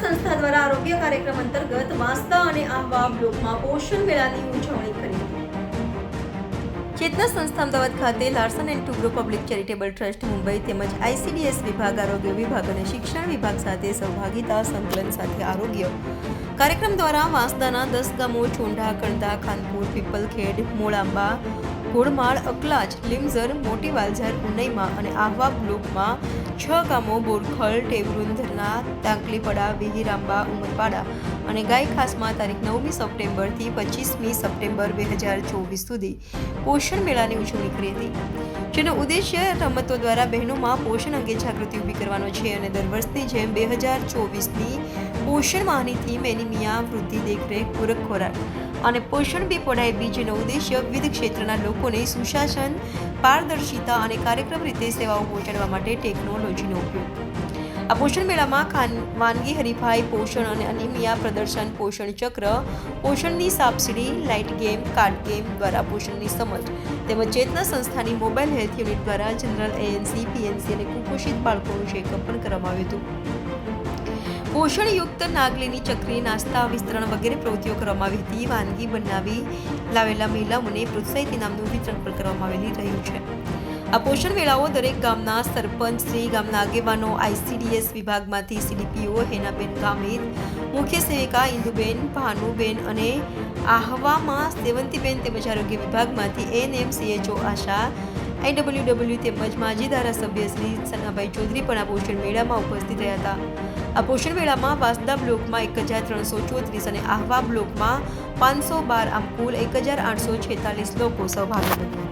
સંસ્થા દ્વારા આરોગ્ય કાર્યક્રમ અંતર્ગત વાંસદા અને આહવા બ્લોકમાં પોષણ મેળાની ઉજવણી કરી. ચેતના સંસ્થા અમદાવાદ ખાતે Larsen and Toubro public charitable trust Mumbai તેમજ ICDS વિભાગ, આરોગ્ય વિભાગ અને શિક્ષણ વિભાગ સાથે સહભાગિતા સંકલન સાથે આરોગ્ય કાર્યક્રમ દ્વારા વાંસદાના 10 ગામો ચોંઢા, કણદા, ખાનપુર, પીપલખેડ, મોળાંબા, ઘોડમાળ, અકલાજ, લીમઝર, મોટી વાલઝર, ઉનઈમાં અને આહવા બ્લોકમાં 6 ગામો બોરખલ, ટેવરુન, ધરના, તાંકલીપડા, વિહીરાંબા, ઉમરપાડા અને ગાયખાસમાં તારીખ 9મી સપ્ટેમ્બરથી 25મી સપ્ટેમ્બર 2024 સુધી પોષણ મેળાની ઉજવણી કરી હતી, જેનો ઉદ્દેશ્ય રમતો દ્વારા બહેનોમાં પોષણ અંગે જાગૃતિ ઊભી કરવાનો છે અને દર વર્ષની જેમ 2024ની પોષણ માહની થીમ એનિમિયા, વૃદ્ધિ, દેખરેખ, પૂરક ખોરાક અને પોષણ બી પઢાઈ બી, જેનો ઉદ્દેશ્ય વિવિધ ક્ષેત્રના લોકોને સુશાસન, પારદર્શિતા અને કાર્યક્રમ રીતે સેવાઓ પહોંચાડવા માટે ટેકનોલોજીનો ઉપયોગ. આ પોષણ મેળામાં વાનગી હરીફાઈ, પોષણ અને અનિમિયા પ્રદર્શન, પોષણ ચક્ર, પોષણની સાપસીડી, લાઇટ ગેમ, કાર્ડ ગેમ દ્વારા પોષણની સમજ તેમજ ચેતના સંસ્થાની મોબાઈલ હેલ્થ યુનિટ દ્વારા જનરલ ANC, PNC અને કુપોષિત બાળકોનું ચેકઅપ પણ કરવામાં આવ્યું હતું. પોષણયુક્ત નાગલીની ચકરી, નાસ્તા વિસ્તરણ વગેરે પ્રવૃત્તિઓ કરવામાં આવી હતી. વાનગી બનાવી લાવેલા મહિલાઓને પ્રોત્સાહિત ઇનામનું વિતરણ પણ કરવામાં આવેલી રહ્યું છે. આ પોષણ મેળાઓ દરેક ગામના સરપંચ શ્રી, ગામના આગેવાનો, ICDS વિભાગમાંથી CDPO હેનાબેન ગામિત, મુખ્ય સેવિકા ઇન્દુબેન, ભાનુબેન અને આહવામાં સેવંતીબેન તેમજ આરોગ્ય વિભાગમાંથી ANM, CHO આશા, IWW તેમજ માજી ધારાસભ્ય શ્રી સનાભાઈ ચૌધરી પણ આ પોષણ મેળામાં ઉપસ્થિત રહ્યા હતા. આ પોષણ મેળામાં વાંસદા બ્લોકમાં 1334 અને આહવા બ્લોકમાં 512 આમ કુલ 1846 લોકો સહભાગી બન્યા.